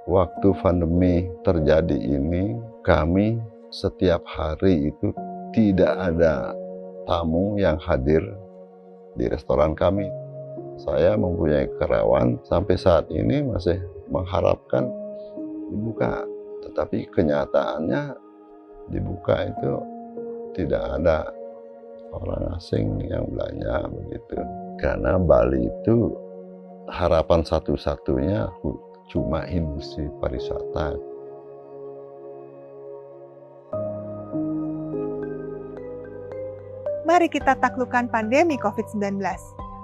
Waktu pandemi terjadi ini, kami setiap hari itu tidak ada tamu yang hadir di restoran kami. Saya mempunyai karyawan sampai saat ini masih mengharapkan dibuka, tetapi kenyataannya dibuka itu tidak ada orang asing yang belanja begitu. Karena Bali itu harapan satu-satunya cuma industri pariwisata. Mari kita taklukkan pandemi COVID-19.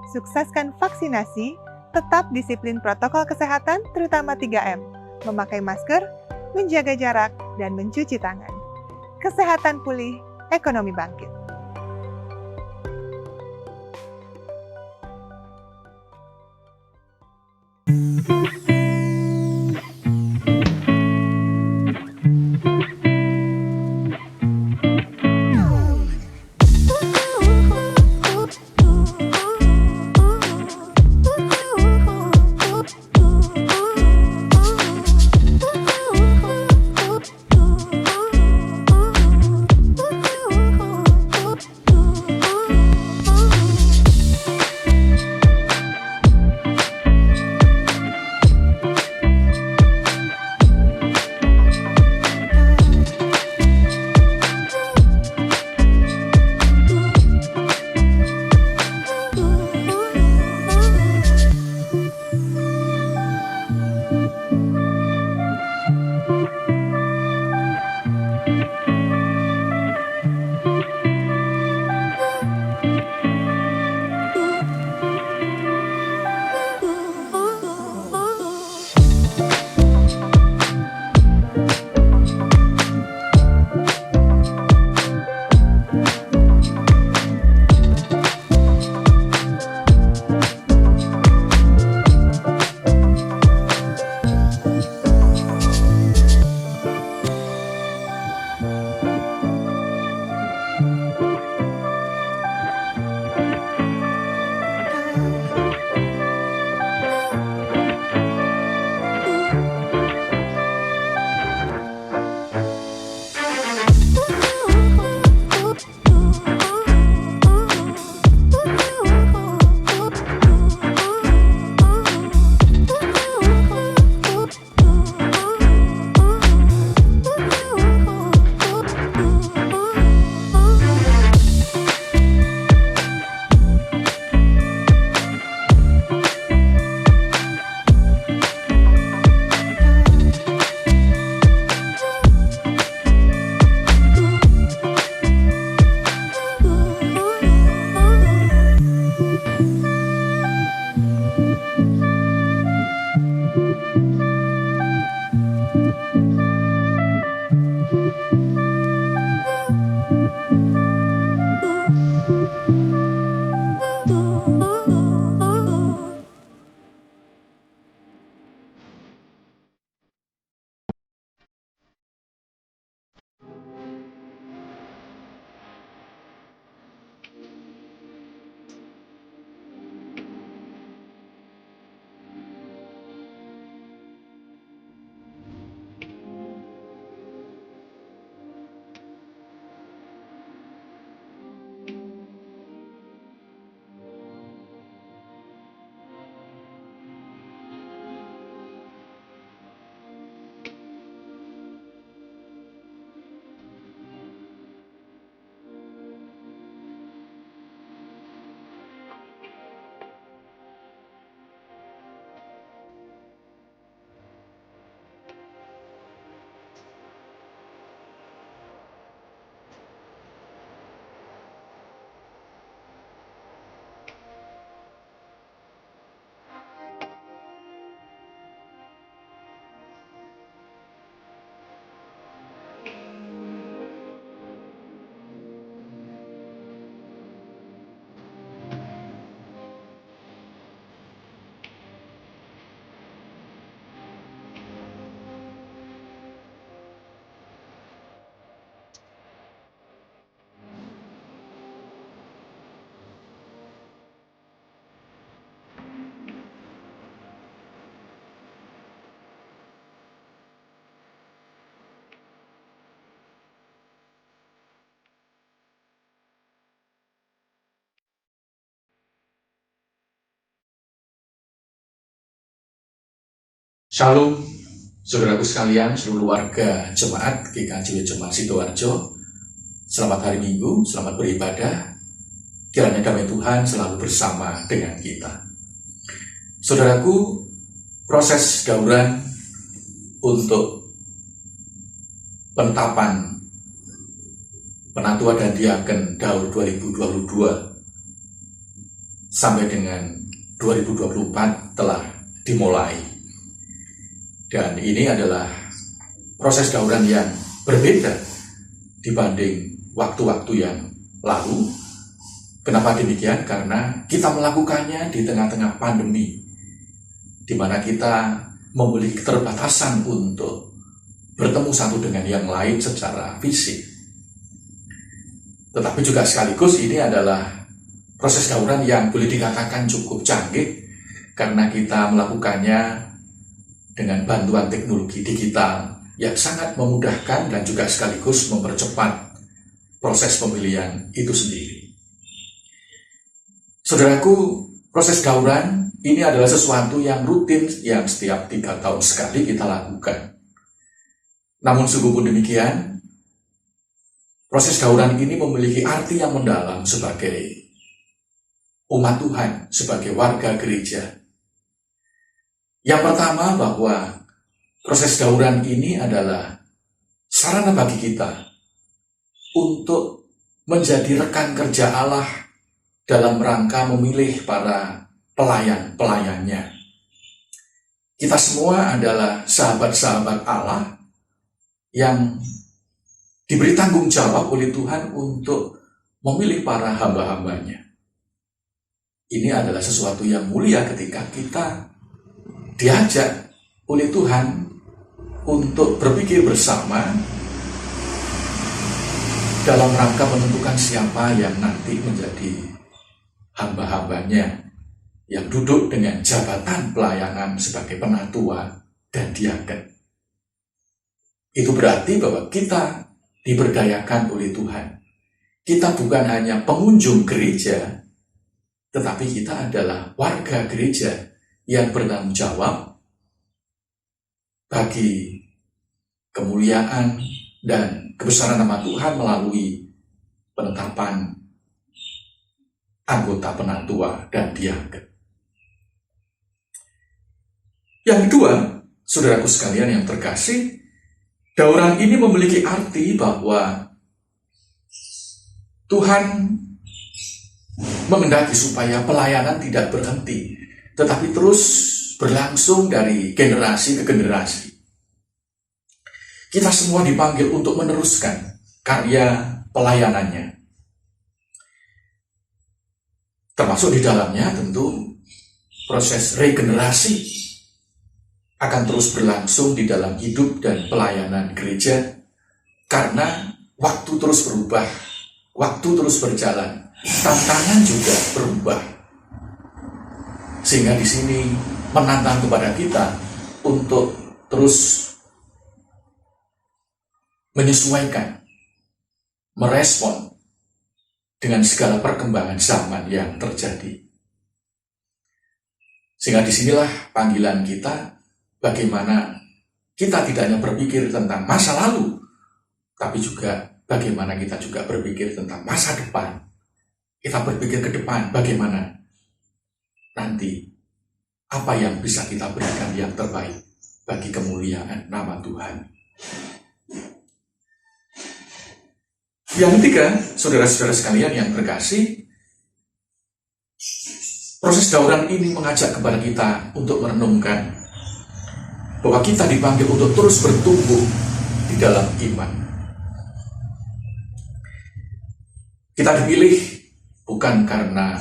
Sukseskan vaksinasi, tetap disiplin protokol kesehatan terutama 3M, memakai masker, menjaga jarak, dan mencuci tangan. Kesehatan pulih, ekonomi bangkit. Shalom, saudaraku sekalian, seluruh warga jemaat GKJ Jemaat Sidoarjo. Selamat hari Minggu, selamat beribadah. Kiranya damai Tuhan selalu bersama dengan kita. Saudaraku, proses dauran untuk penetapan Penatua dan Diaken Daur 2022 sampai dengan 2024 telah dimulai. Dan ini adalah proses dauran yang berbeda dibanding waktu-waktu yang lalu. Kenapa demikian? Karena kita melakukannya di tengah-tengah pandemi, di mana kita memiliki keterbatasan untuk bertemu satu dengan yang lain secara fisik. Tetapi juga sekaligus ini adalah proses dauran yang boleh dikatakan cukup canggih, karena kita melakukannya dengan bantuan teknologi digital yang sangat memudahkan dan juga sekaligus mempercepat proses pemilihan itu sendiri. Saudaraku, proses dauran ini adalah sesuatu yang rutin yang setiap 3 tahun sekali kita lakukan. Namun sungguh pun demikian, proses dauran ini memiliki arti yang mendalam sebagai umat Tuhan, sebagai warga gereja. Yang pertama, bahwa proses dauran ini adalah sarana bagi kita untuk menjadi rekan kerja Allah dalam rangka memilih para pelayan-pelayannya. Kita semua adalah sahabat-sahabat Allah yang diberi tanggung jawab oleh Tuhan untuk memilih para hamba-hambanya. Ini adalah sesuatu yang mulia ketika kita diajak oleh Tuhan untuk berpikir bersama dalam rangka menentukan siapa yang nanti menjadi hamba-hambanya yang duduk dengan jabatan pelayanan sebagai penatua dan diaken. Itu berarti bahwa kita diberdayakan oleh Tuhan. Kita bukan hanya pengunjung gereja, tetapi kita adalah warga gereja yang bertanggung jawab bagi kemuliaan dan kebesaran nama Tuhan melalui penetapan anggota penatua dan diaken. Yang kedua, saudaraku sekalian yang terkasih, dauran ini memiliki arti bahwa Tuhan menghendaki supaya pelayanan tidak berhenti, tetapi terus berlangsung dari generasi ke generasi. Kita semua dipanggil untuk meneruskan karya pelayanannya. Termasuk di dalamnya tentu proses regenerasi akan terus berlangsung di dalam hidup dan pelayanan gereja, karena waktu terus berubah, waktu terus berjalan, tantangan juga berubah. Sehingga di sini menantang kepada kita untuk terus menyesuaikan, merespon dengan segala perkembangan zaman yang terjadi. Sehingga disinilah panggilan kita, bagaimana kita tidak hanya berpikir tentang masa lalu, tapi juga bagaimana kita juga berpikir tentang masa depan. Kita berpikir ke depan, bagaimana nanti apa yang bisa kita berikan yang terbaik bagi kemuliaan nama Tuhan. Yang ketiga, saudara-saudara sekalian yang terkasih, proses dauran ini mengajak kepada kita untuk merenungkan bahwa kita dipanggil untuk terus bertumbuh di dalam iman. Kita dipilih bukan karena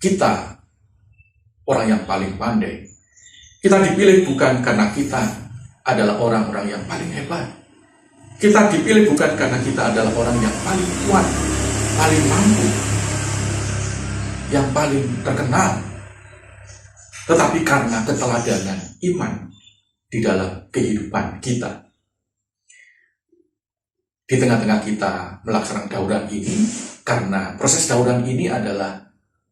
kita orang yang paling pandai. Kita dipilih bukan karena kita adalah orang-orang yang paling hebat. Kita dipilih bukan karena kita adalah orang yang paling kuat, paling mampu, yang paling terkenal, tetapi karena keteladanan iman di dalam kehidupan kita. Di tengah-tengah kita melaksanakan dauran ini, karena proses dauran ini adalah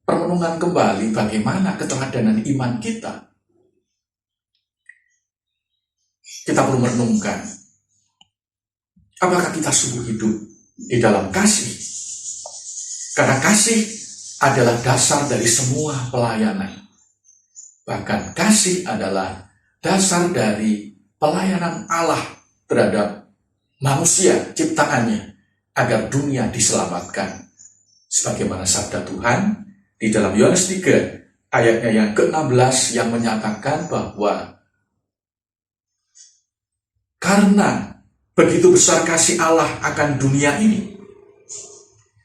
permenungan kembali bagaimana keteladanan iman kita. kita perlu merenungkan, apakah kita sungguh hidup di dalam kasih? Karena kasih adalah dasar dari semua pelayanan. Bahkan kasih adalah dasar dari pelayanan Allah terhadap manusia ciptaannya agar dunia diselamatkan. Sebagaimana sabda Tuhan di dalam Yohanes 3 ayatnya yang ke-16 yang menyatakan bahwa karena begitu besar kasih Allah akan dunia ini,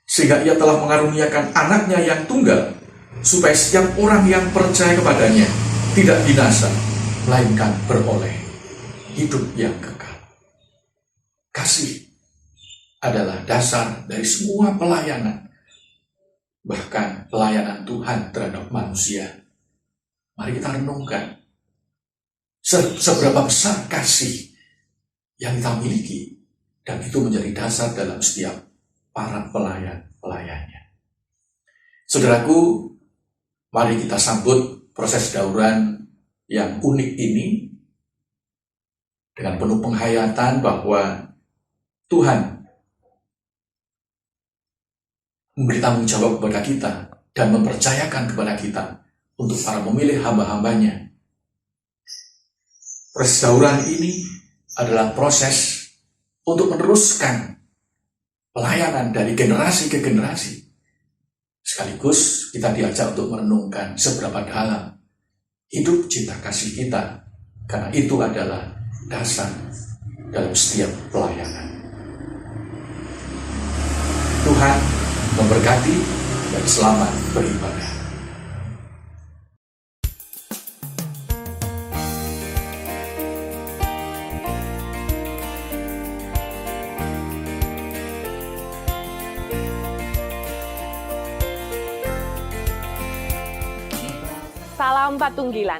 sehingga ia telah mengaruniakan anaknya yang tunggal, supaya setiap orang yang percaya kepadanya tidak binasa, melainkan beroleh hidup yang kekal. Kasih adalah dasar dari semua pelayanan, bahkan pelayanan Tuhan terhadap manusia. Mari kita renungkan, seberapa besar kasih yang kita miliki, dan itu menjadi dasar dalam setiap para pelayannya. Saudaraku, mari kita sambut proses dauran yang unik ini dengan penuh penghayatan bahwa Tuhan memberi tanggung jawab kepada kita dan mempercayakan kepada kita untuk para pemilih hamba-hambanya. Proses dauran ini adalah proses untuk meneruskan pelayanan dari generasi ke generasi. Sekaligus kita diajak untuk merenungkan seberapa dalam hidup cinta kasih kita, karena itu adalah dasar dalam setiap pelayanan. Tuhan memberkati dan selamat beribadah. Salam Patunggilan.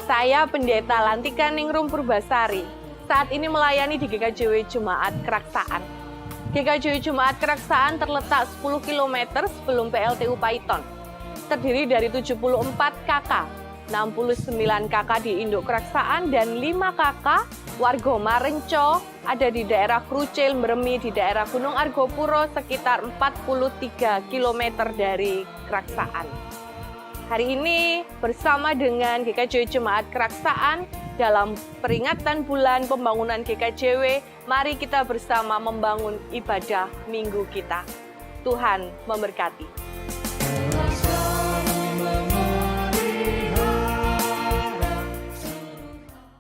Saya Pendeta Lantika Ningrum Purbasari. Saat ini melayani di GKJW Jemaat Keraksaan. GKJW Jemaat Keraksaan terletak 10 km sebelum PLTU Paiton. Terdiri dari 74 KK, 69 KK di Induk Keraksaan dan 5 KK warga Marenco ada di daerah Krucil, Meremi di daerah Gunung Argopuro sekitar 43 km dari Keraksaan. Hari ini bersama dengan GKJW Jemaat Keraksaan dalam peringatan bulan pembangunan GKJW, mari kita bersama membangun ibadah minggu kita. Tuhan memberkati.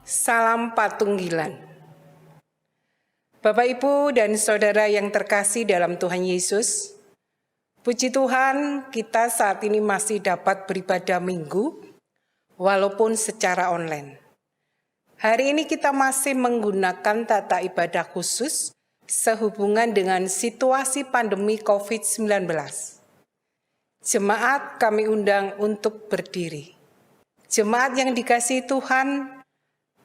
Salam Patunggilan. Bapak, Ibu, dan Saudara yang terkasih dalam Tuhan Yesus, puji Tuhan, kita saat ini masih dapat beribadah minggu, walaupun secara online. Hari ini kita masih menggunakan tata ibadah khusus sehubungan dengan situasi pandemi COVID-19. Jemaat kami undang untuk berdiri. Jemaat yang dikasihi Tuhan,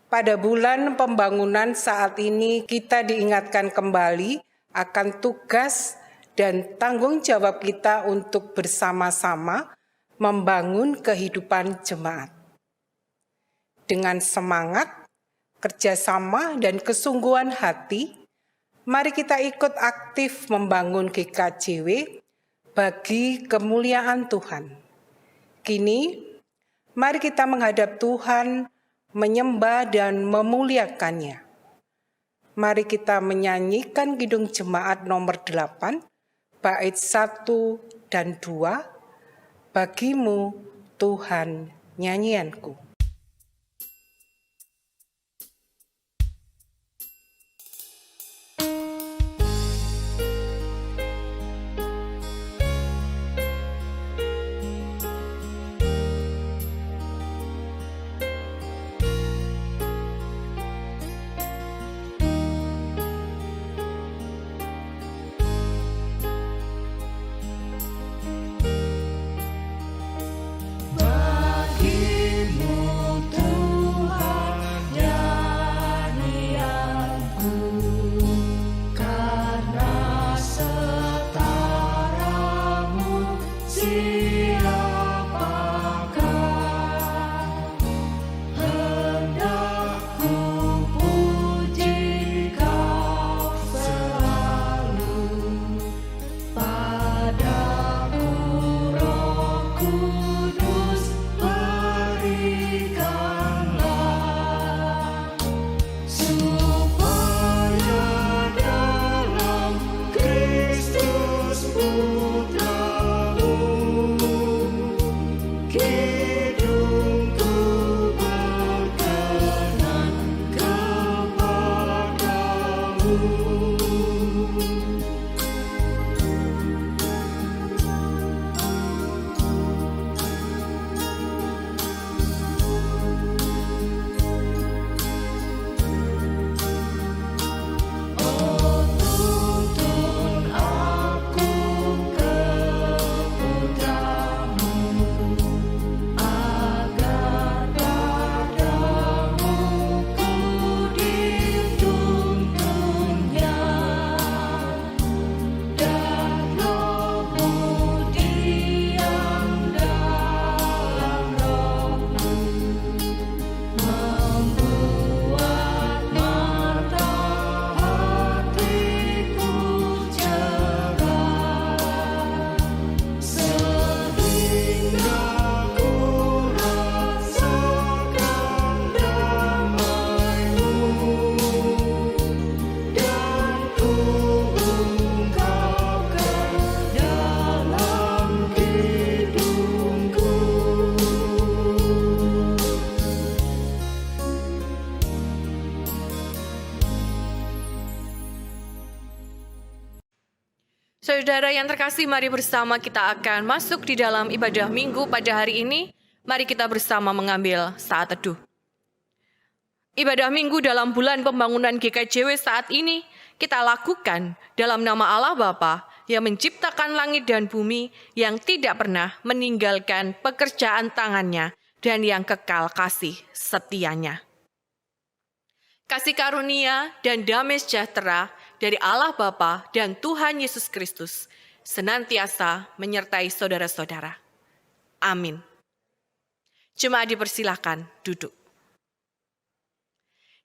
pada bulan pembangunan saat ini kita diingatkan kembali akan tugas dan tanggung jawab kita untuk bersama-sama membangun kehidupan jemaat. Dengan semangat, kerjasama, dan kesungguhan hati, mari kita ikut aktif membangun GKJW bagi kemuliaan Tuhan. Kini, mari kita menghadap Tuhan, menyembah dan memuliakannya. Mari kita menyanyikan Kidung Jemaat nomor 8, bait 1 dan 2, Bagimu Tuhan nyanyianku. Bagimu Saudara yang terkasih, mari bersama kita akan masuk di dalam ibadah minggu pada hari ini. Mari kita bersama mengambil saat teduh. Ibadah minggu dalam bulan pembangunan GKJW saat ini kita lakukan dalam nama Allah Bapa yang menciptakan langit dan bumi, yang tidak pernah meninggalkan pekerjaan tangannya dan yang kekal kasih setianya. Kasih karunia dan damai sejahtera dari Allah Bapa dan Tuhan Yesus Kristus senantiasa menyertai saudara-saudara. Amin. Jemaat dipersilakan duduk.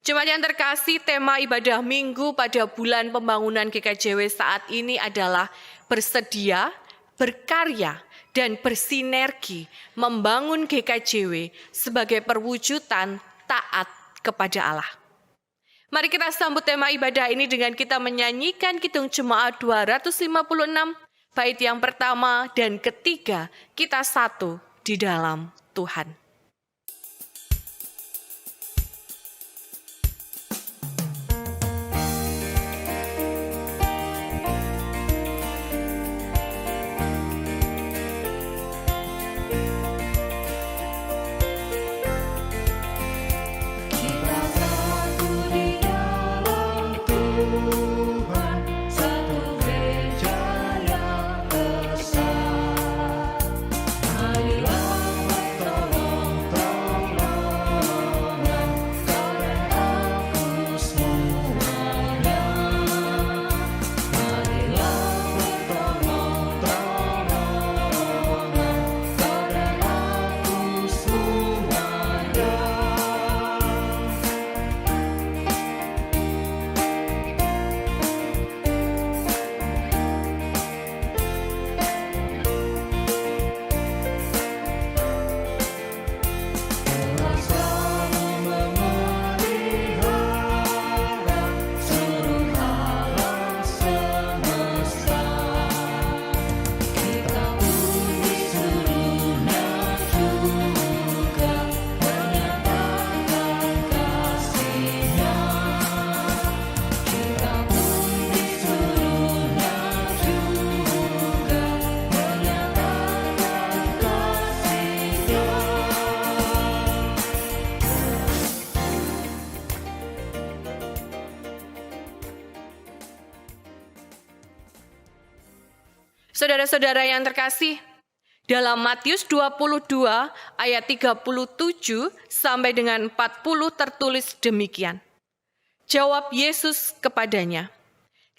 Jemaat yang terkasih, tema ibadah minggu pada bulan pembangunan GKJW saat ini adalah bersedia, berkarya, dan bersinergi membangun GKJW sebagai perwujudan taat kepada Allah. Mari kita sambut tema ibadah ini dengan kita menyanyikan Kidung Jemaat 256, bait yang pertama dan ketiga, kita satu di dalam Tuhan. Saudara-saudara yang terkasih, dalam Matius 22 ayat 37 sampai dengan 40 tertulis demikian. Jawab Yesus kepadanya,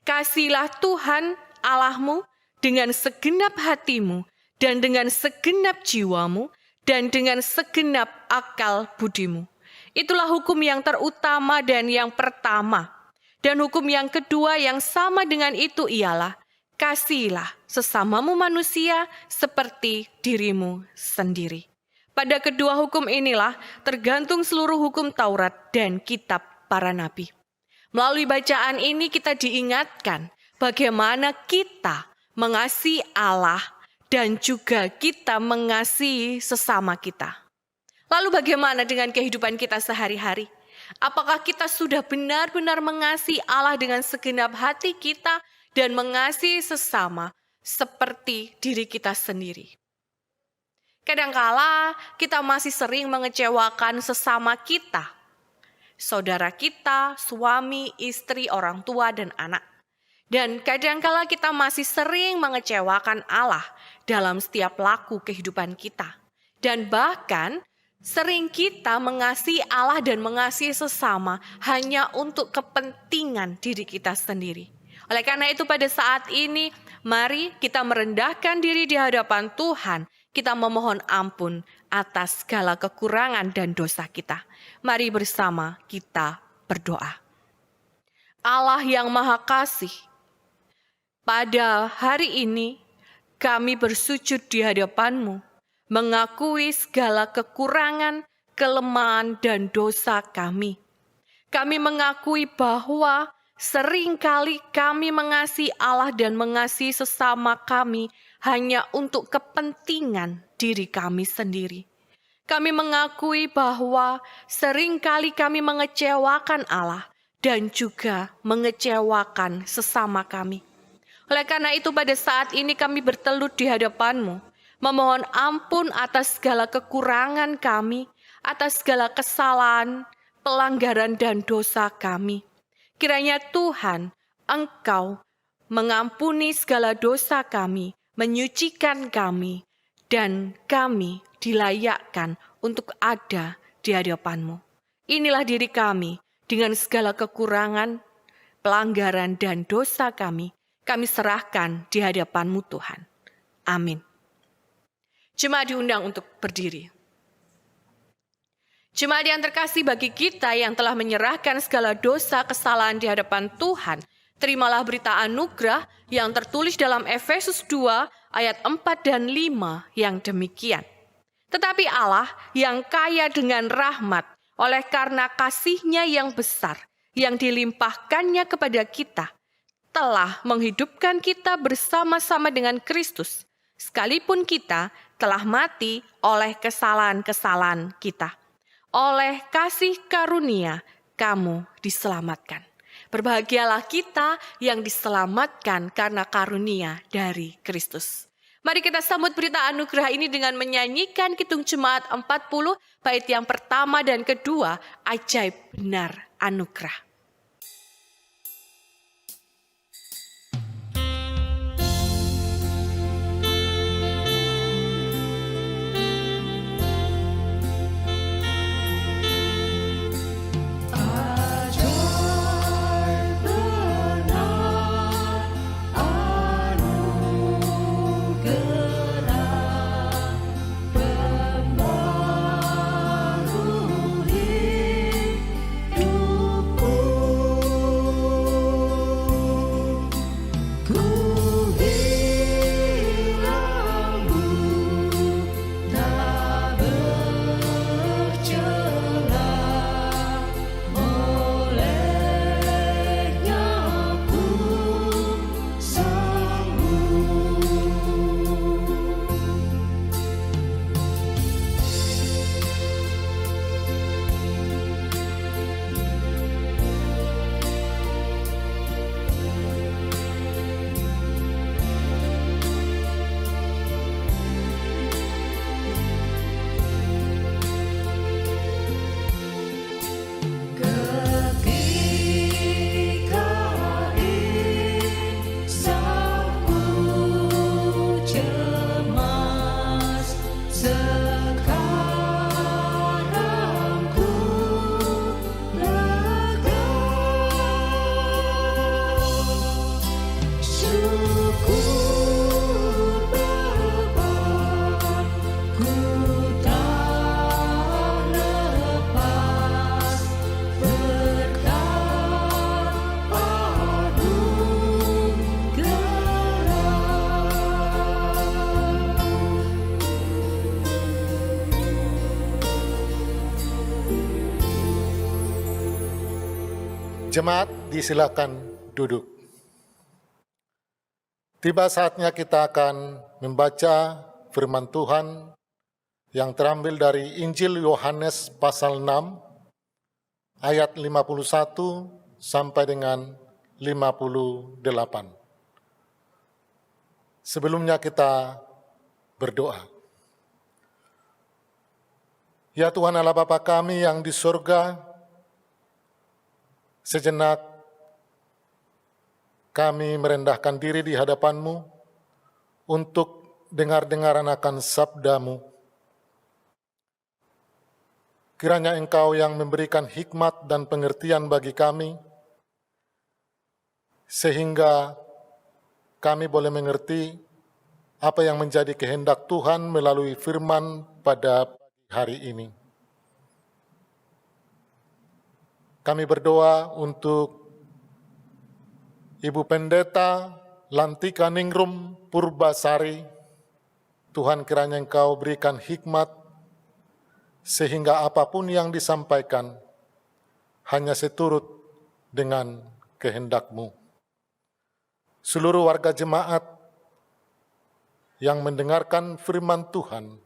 "Kasihilah Tuhan Allahmu dengan segenap hatimu dan dengan segenap jiwamu dan dengan segenap akal budimu." Itulah hukum yang terutama dan yang pertama. Dan hukum yang kedua yang sama dengan itu ialah, kasihilah sesamamu manusia seperti dirimu sendiri. Pada kedua hukum inilah tergantung seluruh hukum Taurat dan kitab para nabi. Melalui bacaan ini kita diingatkan bagaimana kita mengasihi Allah dan juga kita mengasihi sesama kita. Lalu bagaimana dengan kehidupan kita sehari-hari? Apakah kita sudah benar-benar mengasihi Allah dengan segenap hati kita dan mengasihi sesama seperti diri kita sendiri? Kadangkala kita masih sering mengecewakan sesama kita, saudara kita, suami, istri, orang tua, dan anak. Dan kadangkala kita masih sering mengecewakan Allah dalam setiap laku kehidupan kita. Dan bahkan sering kita mengasihi Allah dan mengasihi sesama hanya untuk kepentingan diri kita sendiri. Oleh karena itu pada saat ini, mari kita merendahkan diri di hadapan Tuhan. Kita memohon ampun atas segala kekurangan dan dosa kita. Mari bersama kita berdoa. Allah yang Maha Kasih, pada hari ini kami bersujud di hadapan-Mu, mengakui segala kekurangan, kelemahan, dan dosa kami. Kami mengakui bahwa seringkali kami mengasihi Allah dan mengasihi sesama kami hanya untuk kepentingan diri kami sendiri. Kami mengakui bahwa seringkali kami mengecewakan Allah dan juga mengecewakan sesama kami. Oleh karena itu pada saat ini kami bertelut di hadapan-Mu, memohon ampun atas segala kekurangan kami, atas segala kesalahan, pelanggaran dan dosa kami. Kiranya Tuhan, Engkau mengampuni segala dosa kami, menyucikan kami, dan kami dilayakkan untuk ada di hadapan-Mu. Inilah diri kami dengan segala kekurangan, pelanggaran, dan dosa kami serahkan di hadapan-Mu Tuhan. Amin. Jemaat diundang untuk berdiri. Jemaat yang terkasih, bagi kita yang telah menyerahkan segala dosa kesalahan di hadapan Tuhan, terimalah berita anugerah yang tertulis dalam Efesus 2 ayat 4 dan 5 yang demikian. Tetapi Allah yang kaya dengan rahmat oleh karena kasih-Nya yang besar yang dilimpahkannya kepada kita, telah menghidupkan kita bersama-sama dengan Kristus, sekalipun kita telah mati oleh kesalahan-kesalahan kita. Oleh kasih karunia kamu diselamatkan. Berbahagialah kita yang diselamatkan karena karunia dari Kristus. Mari kita sambut berita anugerah ini dengan menyanyikan Kidung Jemaat 40, bait yang pertama dan kedua, Ajaib Benar Anugerah. Jemaat disilakan duduk. Tiba saatnya kita akan membaca firman Tuhan yang terambil dari Injil Yohanes pasal 6 ayat 51 sampai dengan 58. Sebelumnya kita berdoa. Ya Tuhan Allah Bapa kami yang di surga, sejenak kami merendahkan diri di hadapan-Mu untuk dengar-dengaran akan sabda-Mu. Kiranya Engkau yang memberikan hikmat dan pengertian bagi kami, sehingga kami boleh mengerti apa yang menjadi kehendak Tuhan melalui firman pada hari ini. Kami berdoa untuk Ibu Pendeta Lantika Ningrum Purbasari. Tuhan kiranya Engkau berikan hikmat sehingga apapun yang disampaikan hanya seturut dengan kehendak-Mu. Seluruh warga jemaat yang mendengarkan firman Tuhan,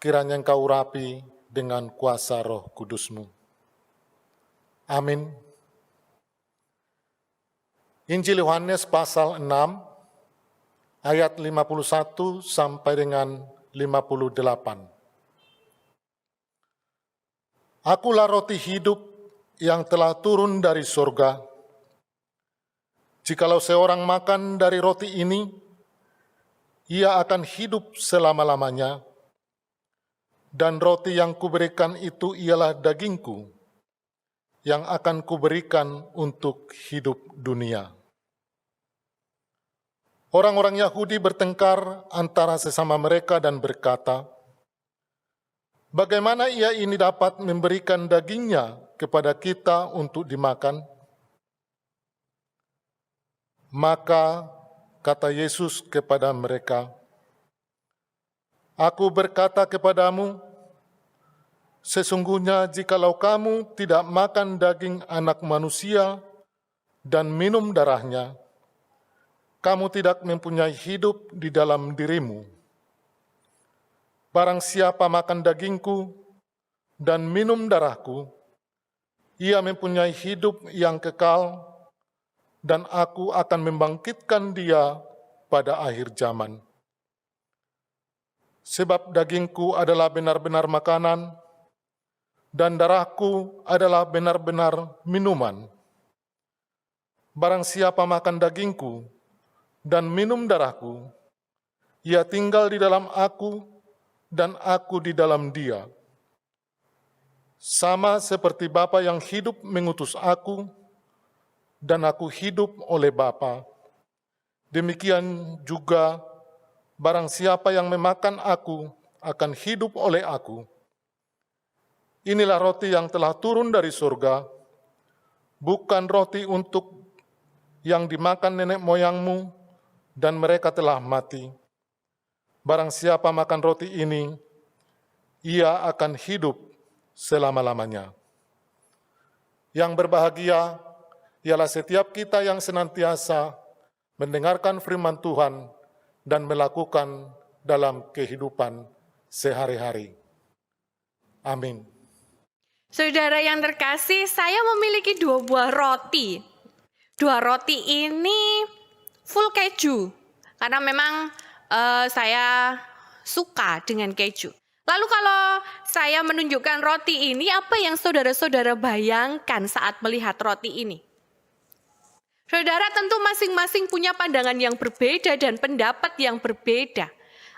kiranya Engkau urapi dengan kuasa Roh Kudus-Mu. Amin. Injil Yohanes pasal 6, ayat 51 sampai dengan 58. Akulah roti hidup yang telah turun dari surga. Jikalau seorang makan dari roti ini, ia akan hidup selama-lamanya. Dan roti yang kuberikan itu ialah dagingku, yang akan kuberikan untuk hidup dunia. Orang-orang Yahudi bertengkar antara sesama mereka dan berkata, bagaimana ia ini dapat memberikan dagingnya kepada kita untuk dimakan? Maka kata Yesus kepada mereka, Aku berkata kepadamu, sesungguhnya jikalau kamu tidak makan daging anak manusia dan minum darahnya, kamu tidak mempunyai hidup di dalam dirimu. Barang siapa makan dagingku dan minum darahku, ia mempunyai hidup yang kekal, dan aku akan membangkitkan dia pada akhir zaman. Sebab dagingku adalah benar-benar makanan, dan darahku adalah benar-benar minuman. Barang siapa makan dagingku dan minum darahku, ia tinggal di dalam aku, dan aku di dalam dia. Sama seperti Bapa yang hidup mengutus aku, dan aku hidup oleh Bapa. Demikian juga barang siapa yang memakan aku akan hidup oleh aku. Inilah roti yang telah turun dari surga, bukan roti untuk yang dimakan nenek moyangmu, dan mereka telah mati. Barang siapa makan roti ini, ia akan hidup selama-lamanya. Yang berbahagia ialah setiap kita yang senantiasa mendengarkan firman Tuhan dan melakukan dalam kehidupan sehari-hari. Amin. Saudara yang terkasih, saya memiliki 2 buah roti. 2 roti ini full keju, karena memang saya suka dengan keju. Lalu kalau saya menunjukkan roti ini, apa yang saudara-saudara bayangkan saat melihat roti ini? Saudara tentu masing-masing punya pandangan yang berbeda dan pendapat yang berbeda.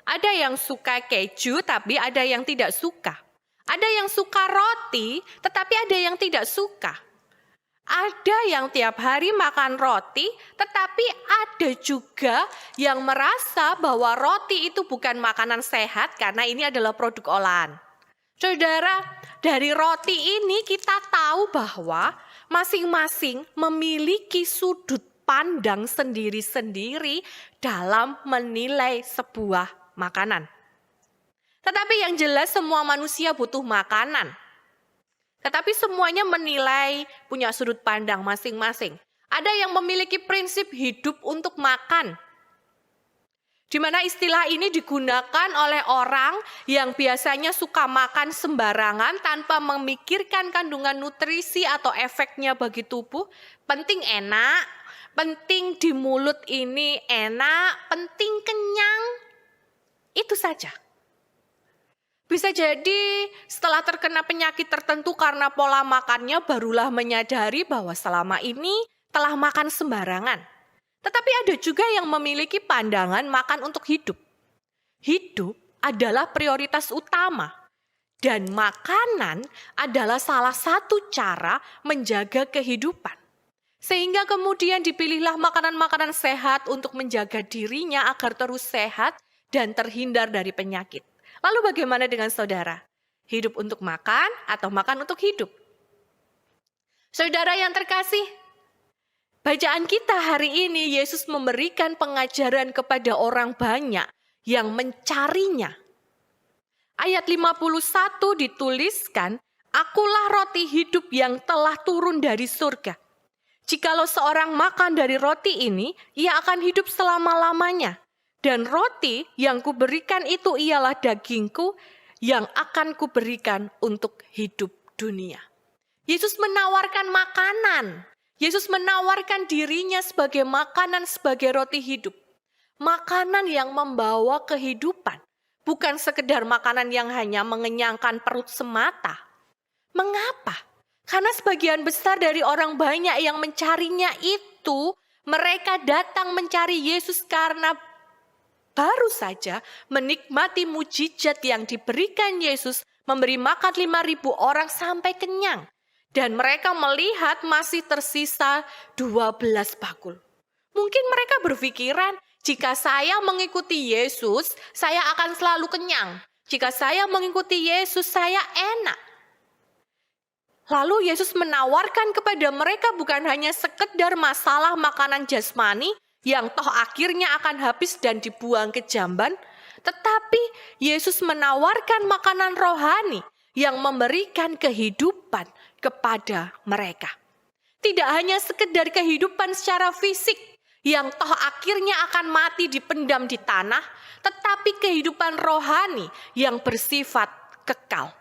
Ada yang suka keju, tapi ada yang tidak suka. Ada yang suka roti, tetapi ada yang tidak suka. Ada yang tiap hari makan roti, tetapi ada juga yang merasa bahwa roti itu bukan makanan sehat karena ini adalah produk olahan. Saudara, dari roti ini kita tahu bahwa masing-masing memiliki sudut pandang sendiri-sendiri dalam menilai sebuah makanan. Tetapi yang jelas semua manusia butuh makanan. Tetapi semuanya menilai punya sudut pandang masing-masing. Ada yang memiliki prinsip hidup untuk makan. Di mana istilah ini digunakan oleh orang yang biasanya suka makan sembarangan tanpa memikirkan kandungan nutrisi atau efeknya bagi tubuh. Penting enak, penting di mulut ini enak, penting kenyang. Itu saja. Bisa jadi setelah terkena penyakit tertentu karena pola makannya barulah menyadari bahwa selama ini telah makan sembarangan. Tetapi ada juga yang memiliki pandangan makan untuk hidup. Hidup adalah prioritas utama. Dan makanan adalah salah satu cara menjaga kehidupan. Sehingga kemudian dipilihlah makanan-makanan sehat untuk menjaga dirinya agar terus sehat dan terhindar dari penyakit. Lalu bagaimana dengan saudara? Hidup untuk makan atau makan untuk hidup? Saudara yang terkasih, bacaan kita hari ini, Yesus memberikan pengajaran kepada orang banyak yang mencarinya. Ayat 51 dituliskan, "Akulah roti hidup yang telah turun dari surga. Jikalau seorang makan dari roti ini, ia akan hidup selama-lamanya. Dan roti yang kuberikan itu ialah dagingku yang akan kuberikan untuk hidup dunia." Yesus menawarkan makanan. Yesus menawarkan dirinya sebagai makanan, sebagai roti hidup. Makanan yang membawa kehidupan. Bukan sekedar makanan yang hanya mengenyangkan perut semata. Mengapa? Karena sebagian besar dari orang banyak yang mencarinya itu, mereka datang mencari Yesus karena baru saja menikmati mujizat yang diberikan Yesus, memberi makan 5.000 orang sampai kenyang. Dan mereka melihat masih tersisa 12 bakul. Mungkin mereka berpikiran, jika saya mengikuti Yesus, saya akan selalu kenyang. Jika saya mengikuti Yesus, saya enak. Lalu Yesus menawarkan kepada mereka bukan hanya sekedar masalah makanan jasmani yang toh akhirnya akan habis dan dibuang ke jamban, tetapi Yesus menawarkan makanan rohani yang memberikan kehidupan kepada mereka. Tidak hanya sekedar kehidupan secara fisik yang toh akhirnya akan mati dipendam di tanah, tetapi kehidupan rohani yang bersifat kekal.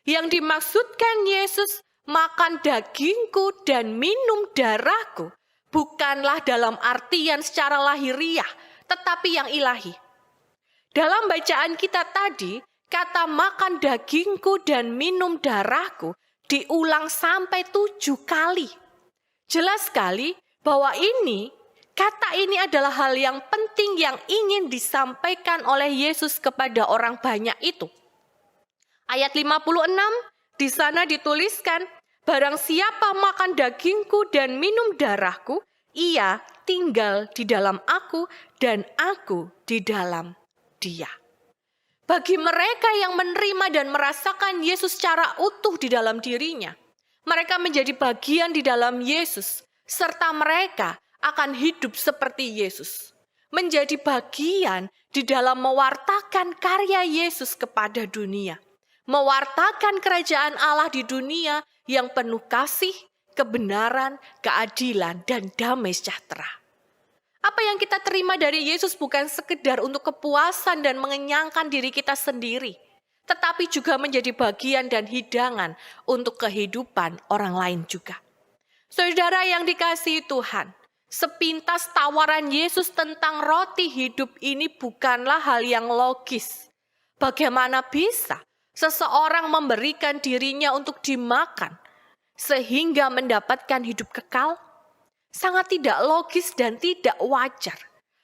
Yang dimaksudkan Yesus, makan dagingku dan minum darahku, bukanlah dalam artian secara lahiriah, tetapi yang ilahi. Dalam bacaan kita tadi, kata makan dagingku dan minum darahku diulang sampai 7 kali. Jelas sekali bahwa kata ini adalah hal yang penting yang ingin disampaikan oleh Yesus kepada orang banyak itu. Ayat 56 di sana dituliskan, "Barang siapa makan dagingku dan minum darahku, ia tinggal di dalam aku dan aku di dalam dia." Bagi mereka yang menerima dan merasakan Yesus secara utuh di dalam dirinya, mereka menjadi bagian di dalam Yesus, serta mereka akan hidup seperti Yesus. Menjadi bagian di dalam mewartakan karya Yesus kepada dunia. Mewartakan kerajaan Allah di dunia yang penuh kasih, kebenaran, keadilan, dan damai sejahtera. Apa yang kita terima dari Yesus bukan sekedar untuk kepuasan dan mengenyangkan diri kita sendiri, tetapi juga menjadi bagian dan hidangan untuk kehidupan orang lain juga. Saudara yang dikasihi Tuhan, sepintas tawaran Yesus tentang roti hidup ini bukanlah hal yang logis. Bagaimana bisa seseorang memberikan dirinya untuk dimakan sehingga mendapatkan hidup kekal? Sangat tidak logis dan tidak wajar.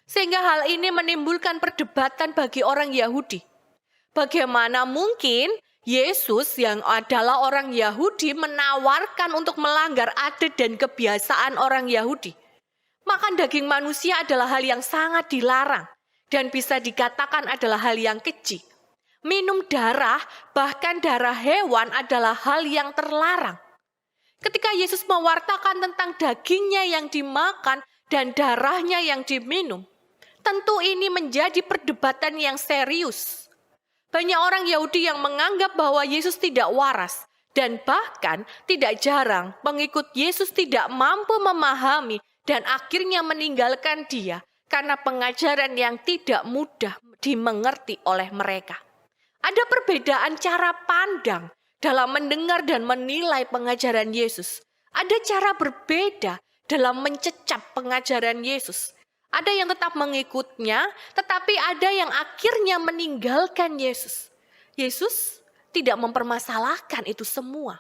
Sehingga hal ini menimbulkan perdebatan bagi orang Yahudi. Bagaimana mungkin Yesus yang adalah orang Yahudi menawarkan untuk melanggar adat dan kebiasaan orang Yahudi? Makan daging manusia adalah hal yang sangat dilarang dan bisa dikatakan adalah hal yang keji. Minum darah, bahkan darah hewan adalah hal yang terlarang. Ketika Yesus mewartakan tentang dagingnya yang dimakan dan darahnya yang diminum, tentu ini menjadi perdebatan yang serius. Banyak orang Yahudi yang menganggap bahwa Yesus tidak waras dan bahkan tidak jarang pengikut Yesus tidak mampu memahami dan akhirnya meninggalkan dia karena pengajaran yang tidak mudah dimengerti oleh mereka. Ada perbedaan cara pandang dalam mendengar dan menilai pengajaran Yesus. Ada cara berbeda dalam mencecap pengajaran Yesus. Ada yang tetap mengikutnya, tetapi ada yang akhirnya meninggalkan Yesus. Yesus tidak mempermasalahkan itu semua.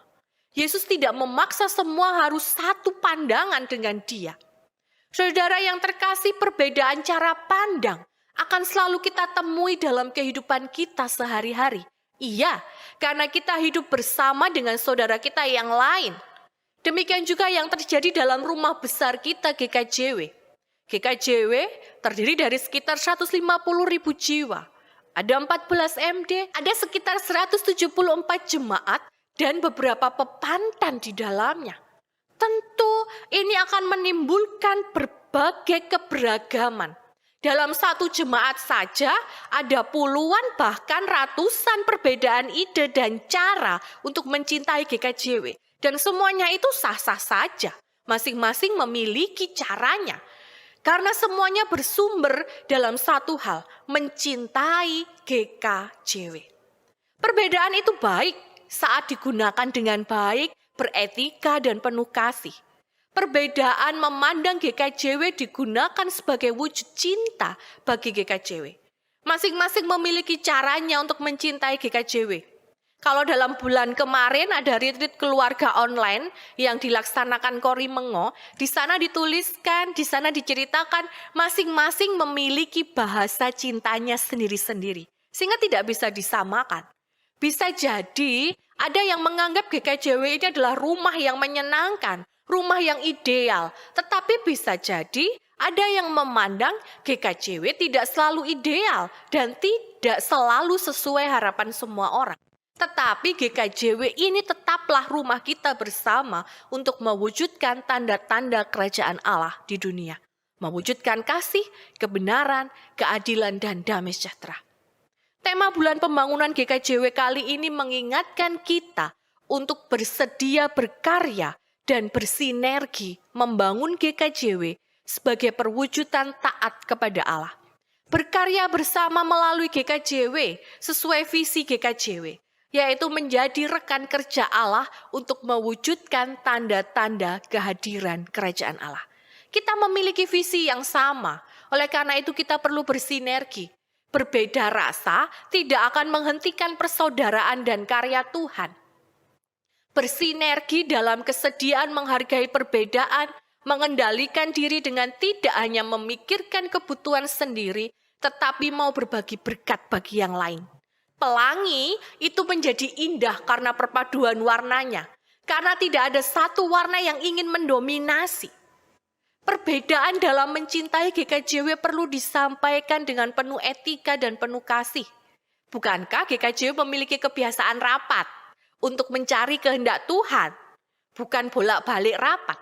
Yesus tidak memaksa semua harus satu pandangan dengan Dia. Saudara yang terkasih, perbedaan cara pandang akan selalu kita temui dalam kehidupan kita sehari-hari. Iya, karena kita hidup bersama dengan saudara kita yang lain. Demikian juga yang terjadi dalam rumah besar kita GKJW. GKJW terdiri dari sekitar 150.000 jiwa. Ada 14 MD, ada sekitar 174 jemaat, dan beberapa pepantan di dalamnya. Tentu ini akan menimbulkan berbagai keberagaman. Dalam satu jemaat saja ada puluhan bahkan ratusan perbedaan ide dan cara untuk mencintai GKJW. Dan semuanya itu sah-sah saja. Masing-masing memiliki caranya. Karena semuanya bersumber dalam satu hal, mencintai GKJW. Perbedaan itu baik saat digunakan dengan baik, beretika dan penuh kasih. Perbedaan memandang GKJW digunakan sebagai wujud cinta bagi GKJW. Masing-masing memiliki caranya untuk mencintai GKJW. Kalau dalam bulan kemarin ada retreat keluarga online yang dilaksanakan Kori Mengo, di sana dituliskan, di sana diceritakan masing-masing memiliki bahasa cintanya sendiri-sendiri. Sehingga tidak bisa disamakan. Bisa jadi ada yang menganggap GKJW ini adalah rumah yang menyenangkan, rumah yang ideal. Tetapi bisa jadi ada yang memandang GKJW tidak selalu ideal dan tidak selalu sesuai harapan semua orang. Tetapi GKJW ini tetaplah rumah kita bersama untuk mewujudkan tanda-tanda kerajaan Allah di dunia. Mewujudkan kasih, kebenaran, keadilan, dan damai sejahtera. Tema bulan pembangunan GKJW kali ini mengingatkan kita untuk bersedia berkarya dan bersinergi membangun GKJW sebagai perwujudan taat kepada Allah. Berkarya bersama melalui GKJW sesuai visi GKJW, yaitu menjadi rekan kerja Allah untuk mewujudkan tanda-tanda kehadiran kerajaan Allah. Kita memiliki visi yang sama, oleh karena itu kita perlu bersinergi. Berbeda rasa tidak akan menghentikan persaudaraan dan karya Tuhan. Bersinergi dalam kesediaan menghargai perbedaan, mengendalikan diri dengan tidak hanya memikirkan kebutuhan sendiri, tetapi mau berbagi berkat bagi yang lain. Pelangi itu menjadi indah karena perpaduan warnanya, karena tidak ada satu warna yang ingin mendominasi. Perbedaan dalam mencintai GKJW perlu disampaikan dengan penuh etika dan penuh kasih. Bukankah GKJW memiliki kebiasaan rapat untuk mencari kehendak Tuhan, bukan bolak-balik rapat?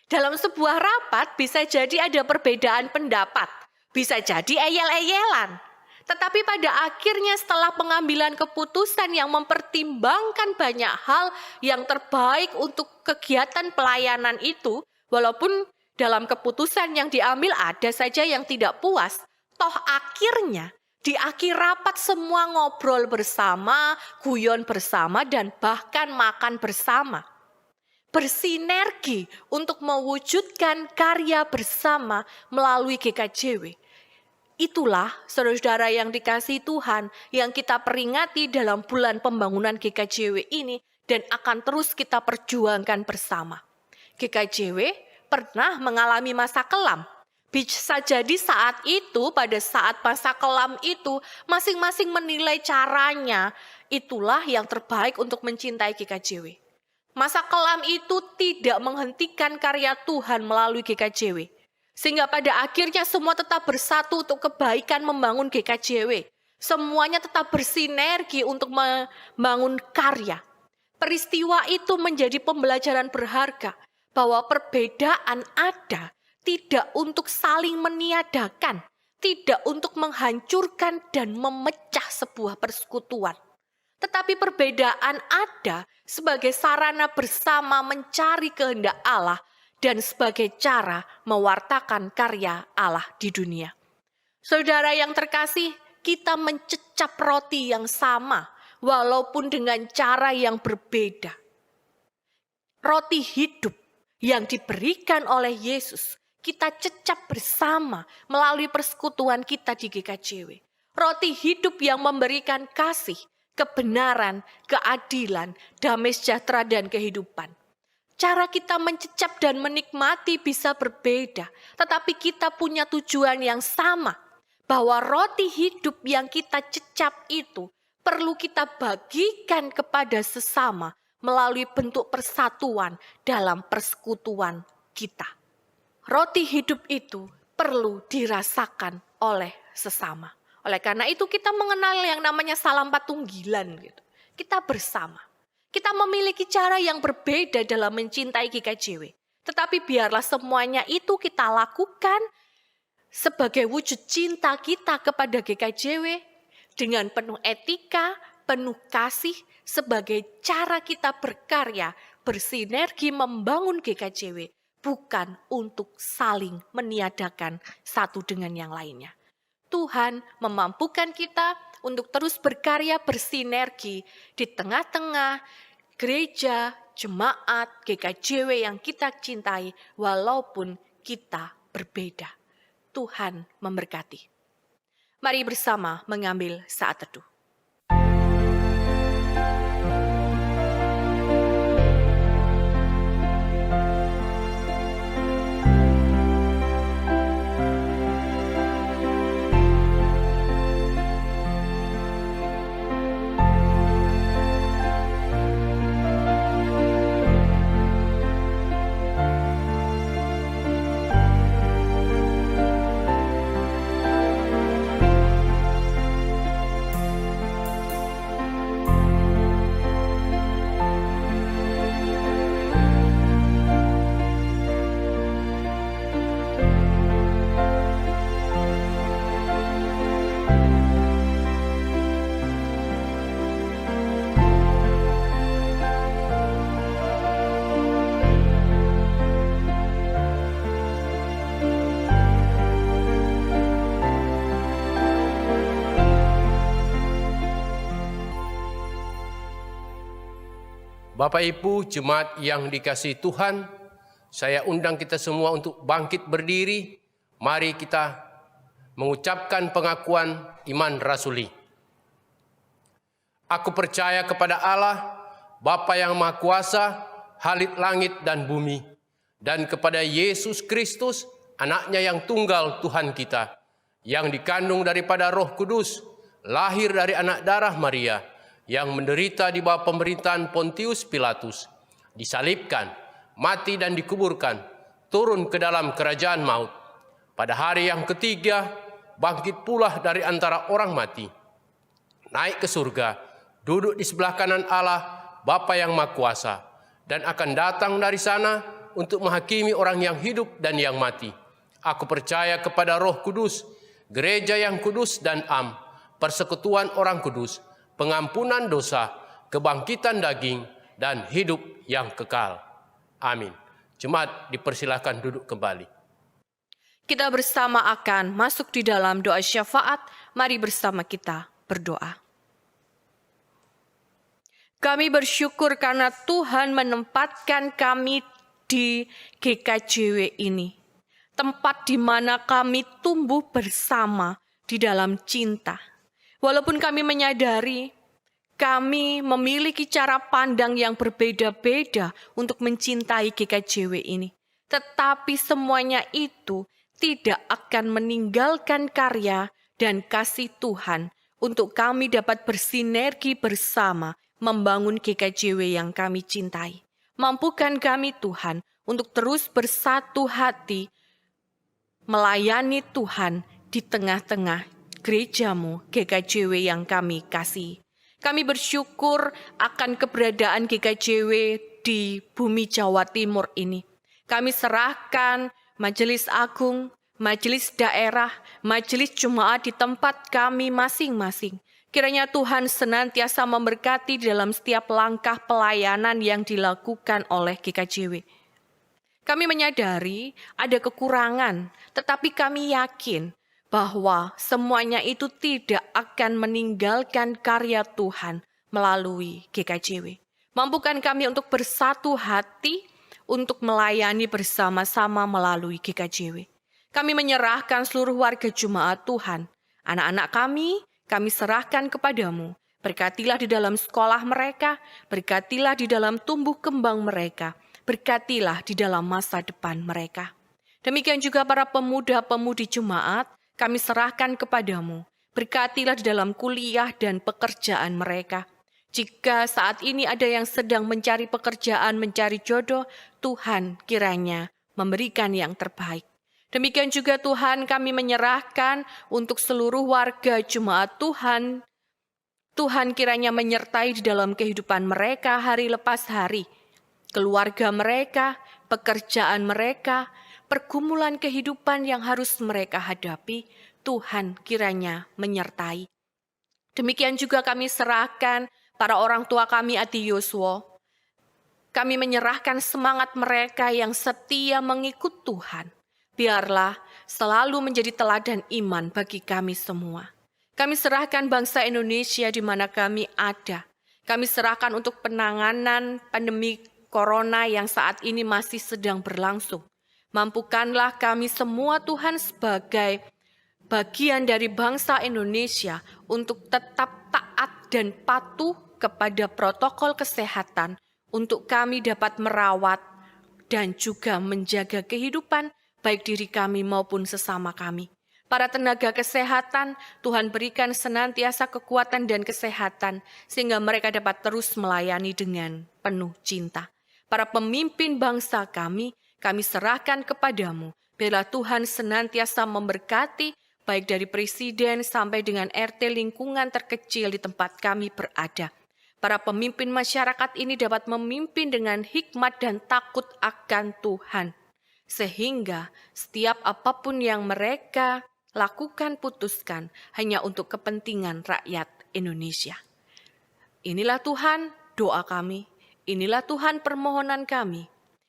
Dalam sebuah rapat bisa jadi ada perbedaan pendapat, bisa jadi eyel-eyelan. Tetapi pada akhirnya setelah pengambilan keputusan yang mempertimbangkan banyak hal yang terbaik untuk kegiatan pelayanan itu, walaupun dalam keputusan yang diambil ada saja yang tidak puas, toh akhirnya di akhir rapat semua ngobrol bersama, guyon bersama, dan bahkan makan bersama. Bersinergi untuk mewujudkan karya bersama melalui GKJW. Itulah saudara-saudara yang dikasihi Tuhan yang kita peringati dalam bulan pembangunan GKJW ini dan akan terus kita perjuangkan bersama. GKJW pernah mengalami masa kelam. Bisa jadi saat itu, pada saat masa kelam itu, masing-masing menilai caranya. Itulah yang terbaik untuk mencintai GKJW. Masa kelam itu tidak menghentikan karya Tuhan melalui GKJW. Sehingga pada akhirnya semua tetap bersatu untuk kebaikan membangun GKJW. Semuanya tetap bersinergi untuk membangun karya. Peristiwa itu menjadi pembelajaran berharga bahwa perbedaan ada tidak untuk saling meniadakan, tidak untuk menghancurkan dan memecah sebuah persekutuan. Tetapi perbedaan ada sebagai sarana bersama mencari kehendak Allah dan sebagai cara mewartakan karya Allah di dunia. Saudara yang terkasih, kita mencecap roti yang sama walaupun dengan cara yang berbeda. Roti hidup yang diberikan oleh Yesus, kita cecap bersama melalui persekutuan kita di GKJW. Roti hidup yang memberikan kasih, kebenaran, keadilan, damai sejahtera, dan kehidupan. Cara kita mencecap dan menikmati bisa berbeda, tetapi kita punya tujuan yang sama, bahwa roti hidup yang kita cecap itu perlu kita bagikan kepada sesama melalui bentuk persatuan dalam persekutuan kita. Roti hidup itu perlu dirasakan oleh sesama. Oleh karena itu kita mengenal yang namanya salam patunggilan gitu. Kita bersama. Kita memiliki cara yang berbeda dalam mencintai GKJW. Tetapi biarlah semuanya itu kita lakukan sebagai wujud cinta kita kepada GKJW dengan penuh etika, penuh kasih, sebagai cara kita berkarya, bersinergi membangun GKJW, bukan untuk saling meniadakan satu dengan yang lainnya. Tuhan memampukan kita untuk terus berkarya bersinergi di tengah-tengah gereja, jemaat, GKJW yang kita cintai, walaupun kita berbeda. Tuhan memberkati. Mari bersama mengambil saat teduh. Bapak Ibu jemaat yang dikasihi Tuhan, saya undang kita semua untuk bangkit berdiri. Mari kita mengucapkan pengakuan iman rasuli. Aku percaya kepada Allah, Bapa yang Maha Kuasa, Halik langit dan bumi, dan kepada Yesus Kristus, anaknya yang tunggal Tuhan kita, yang dikandung daripada Roh Kudus, lahir dari anak darah Maria, yang menderita di bawah pemerintahan Pontius Pilatus, disalibkan, mati dan dikuburkan, turun ke dalam kerajaan maut. Pada hari yang ketiga, bangkit pula dari antara orang mati, naik ke surga, duduk di sebelah kanan Allah, Bapa yang Maha Kuasa, dan akan datang dari sana untuk menghakimi orang yang hidup dan yang mati. Aku percaya kepada Roh Kudus, gereja yang kudus dan am, persekutuan orang kudus, pengampunan dosa, kebangkitan daging, dan hidup yang kekal. Amin. Jemaat dipersilakan duduk kembali. Kita bersama akan masuk di dalam doa syafaat. Mari bersama kita berdoa. Kami bersyukur karena Tuhan menempatkan kami di GKJW ini. Tempat di mana kami tumbuh bersama di dalam cinta. Walaupun kami menyadari kami memiliki cara pandang yang berbeda-beda untuk mencintai GKJW ini. Tetapi semuanya itu tidak akan meninggalkan karya dan kasih Tuhan untuk kami dapat bersinergi bersama membangun GKJW yang kami cintai. Mampukan kami Tuhan untuk terus bersatu hati melayani Tuhan di tengah-tengah gerejamu, GKJW yang kami kasih. Kami bersyukur akan keberadaan GKJW di bumi Jawa Timur ini. Kami serahkan Majelis Agung, Majelis Daerah, Majelis Jemaat di tempat kami masing-masing. Kiranya Tuhan senantiasa memberkati dalam setiap langkah pelayanan yang dilakukan oleh GKJW. Kami menyadari ada kekurangan, tetapi kami yakin bahwa semuanya itu tidak akan meninggalkan karya Tuhan melalui GKJW. Mampukan kami untuk bersatu hati untuk melayani bersama-sama melalui GKJW. Kami menyerahkan seluruh warga jemaat Tuhan. Anak-anak kami serahkan kepadamu. Berkatilah di dalam sekolah mereka, berkatilah di dalam tumbuh kembang mereka, berkatilah di dalam masa depan mereka. Demikian juga para pemuda-pemudi jemaat, kami serahkan kepadamu. Berkatilah di dalam kuliah dan pekerjaan mereka. Jika saat ini ada yang sedang mencari pekerjaan, mencari jodoh, Tuhan kiranya memberikan yang terbaik. Demikian juga Tuhan, kami menyerahkan untuk seluruh warga jemaat Tuhan. Tuhan kiranya menyertai di dalam kehidupan mereka hari lepas hari. Keluarga mereka, pekerjaan mereka, pergumulan kehidupan yang harus mereka hadapi, Tuhan kiranya menyertai. Demikian juga kami serahkan para orang tua kami Adi Yosua. Kami menyerahkan semangat mereka yang setia mengikut Tuhan. Biarlah selalu menjadi teladan iman bagi kami semua. Kami serahkan bangsa Indonesia di mana kami ada. Kami serahkan untuk penanganan pandemi corona yang saat ini masih sedang berlangsung. Mampukanlah kami semua Tuhan sebagai bagian dari bangsa Indonesia untuk tetap taat dan patuh kepada protokol kesehatan untuk kami dapat merawat dan juga menjaga kehidupan baik diri kami maupun sesama kami. Para tenaga kesehatan, Tuhan berikan senantiasa kekuatan dan kesehatan sehingga mereka dapat terus melayani dengan penuh cinta. Para pemimpin bangsa kami serahkan kepadamu. Biarlah Tuhan senantiasa memberkati baik dari presiden sampai dengan RT lingkungan terkecil di tempat kami berada. Para pemimpin masyarakat ini dapat memimpin dengan hikmat dan takut akan Tuhan. Sehingga setiap apapun yang mereka lakukan, putuskan hanya untuk kepentingan rakyat Indonesia. Inilah Tuhan doa kami, inilah Tuhan permohonan kami.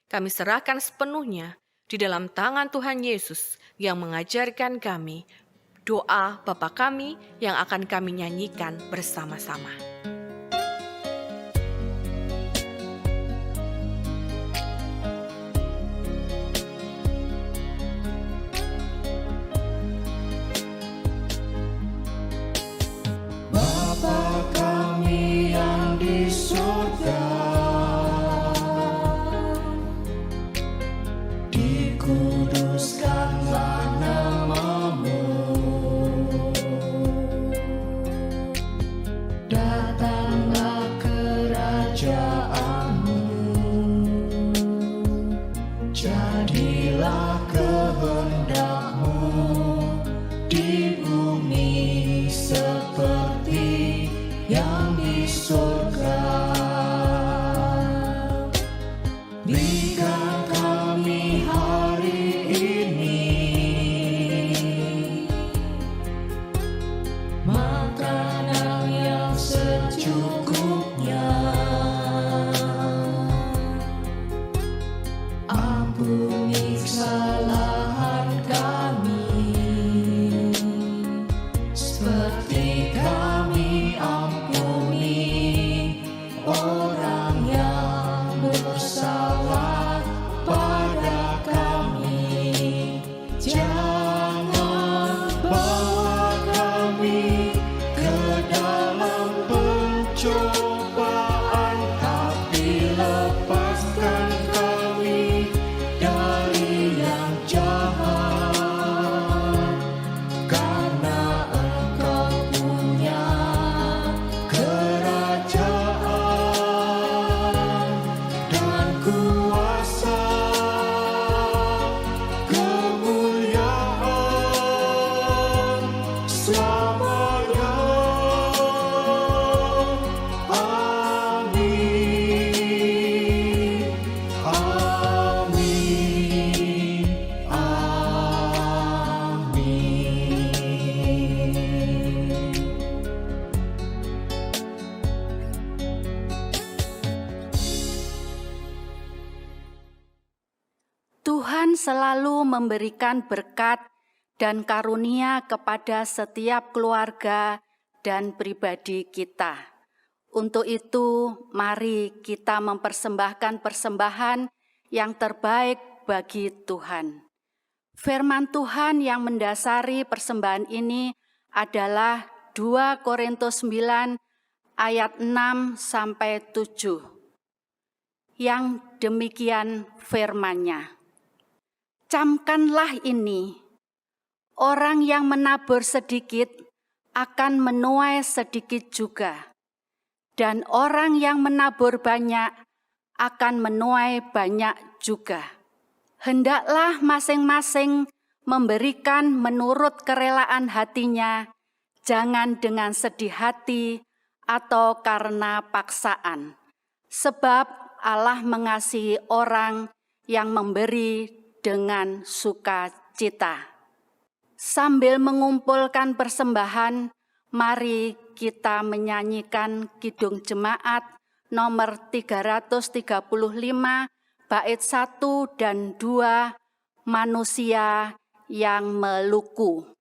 Kami serahkan sepenuhnya di dalam tangan Tuhan Yesus yang mengajarkan kami doa Bapa kami yang akan kami nyanyikan bersama-sama. Cobaan, tapi lepaskan kami dari Tuhan selalu memberikan berkat dan karunia kepada setiap keluarga dan pribadi kita. Untuk itu, mari kita mempersembahkan persembahan yang terbaik bagi Tuhan. Firman Tuhan yang mendasari persembahan ini adalah 2 Korintus 9 ayat 6 sampai 7. Yang demikian firman-Nya. Camkanlah ini, orang yang menabur sedikit akan menuai sedikit juga, dan orang yang menabur banyak akan menuai banyak juga. Hendaklah masing-masing memberikan menurut kerelaan hatinya, jangan dengan sedih hati atau karena paksaan. Sebab Allah mengasihi orang yang memberi dengan sukacita. Sambil mengumpulkan persembahan, mari kita menyanyikan Kidung Jemaat nomor 335, bait 1 dan 2, Manusia yang Meluku.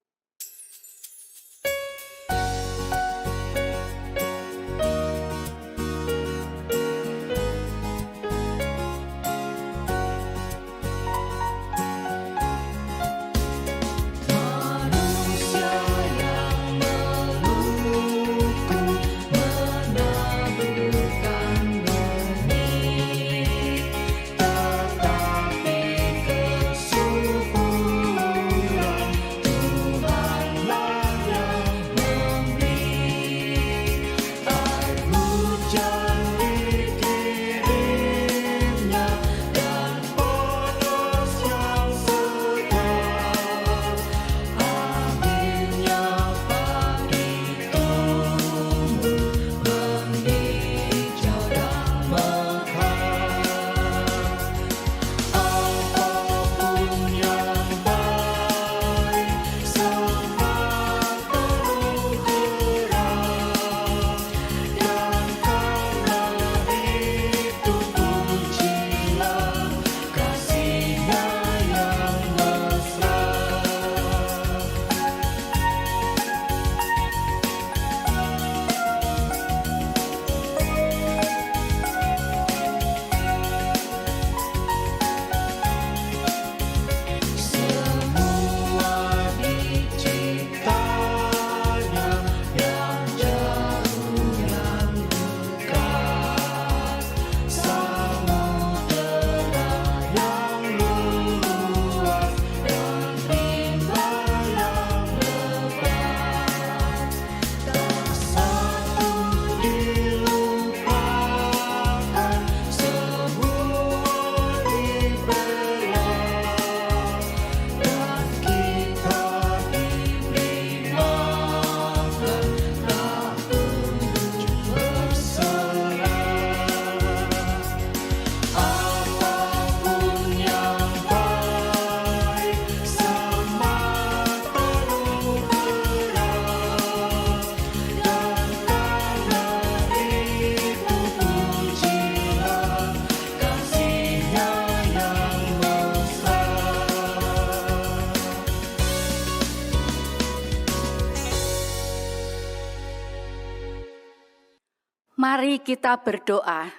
Mari kita berdoa.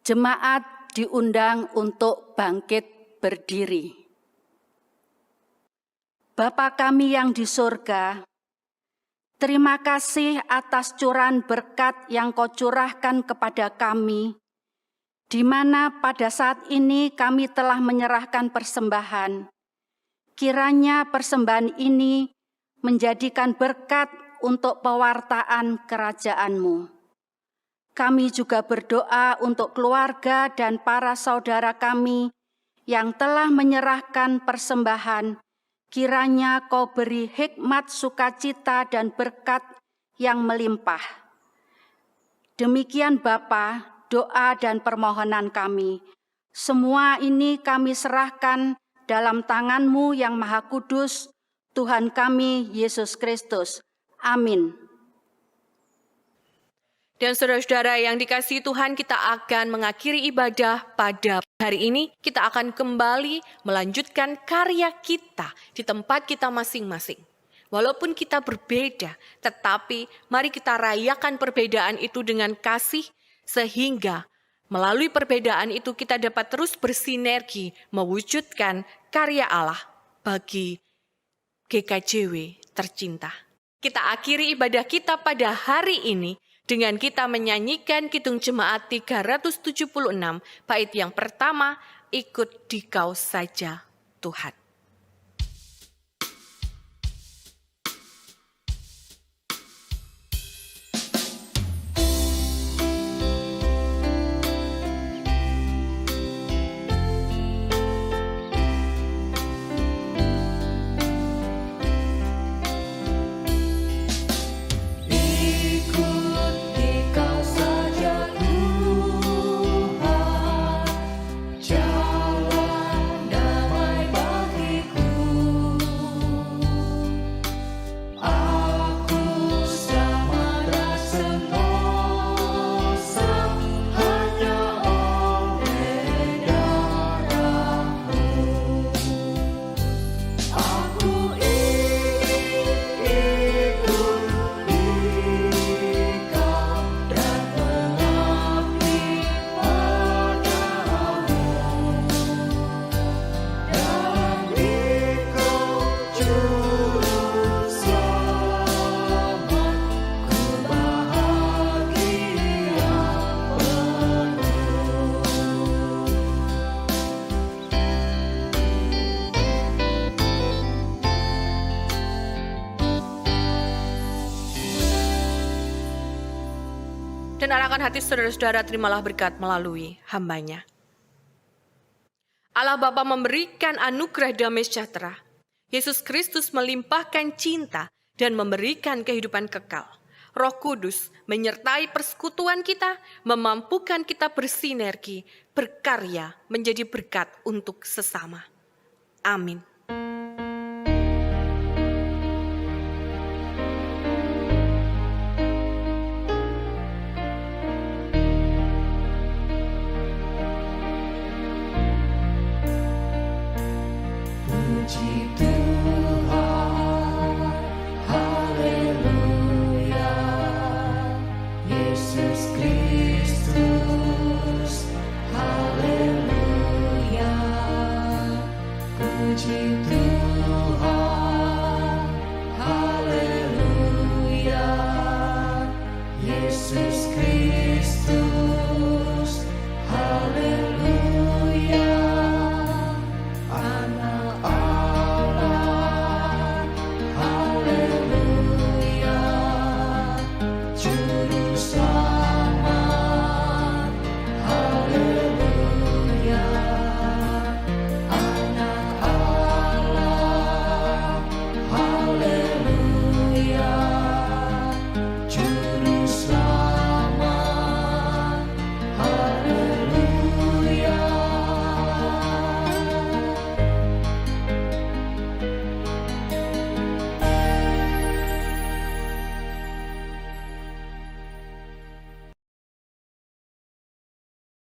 Jemaat diundang untuk bangkit berdiri. Bapa kami yang di surga, terima kasih atas curahan berkat yang Kau curahkan kepada kami, di mana pada saat ini kami telah menyerahkan persembahan. Kiranya persembahan ini menjadikan berkat untuk pewartaan kerajaan-Mu. Kami juga berdoa untuk keluarga dan para saudara kami yang telah menyerahkan persembahan. Kiranya Kau beri hikmat, sukacita, dan berkat yang melimpah. Demikian Bapa, doa dan permohonan kami. Semua ini kami serahkan dalam tangan-Mu yang Maha Kudus, Tuhan kami Yesus Kristus. Amin. Dan saudara-saudara yang dikasihi Tuhan, kita akan mengakhiri ibadah pada hari ini. Kita akan kembali melanjutkan karya kita di tempat kita masing-masing. Walaupun kita berbeda, tetapi mari kita rayakan perbedaan itu dengan kasih, sehingga melalui perbedaan itu kita dapat terus bersinergi mewujudkan karya Allah bagi GKJW tercinta. Kita akhiri ibadah kita pada hari ini dengan kita menyanyikan Kidung Jemaat 376, bait yang pertama, ikut Dikau saja Tuhan. Dan arahkan hati saudara-saudara, terimalah berkat melalui hamba-Nya. Allah Bapa memberikan anugerah damai sejahtera. Yesus Kristus melimpahkan cinta dan memberikan kehidupan kekal. Roh Kudus menyertai persekutuan kita, memampukan kita bersinergi, berkarya, menjadi berkat untuk sesama. Amin. Yesus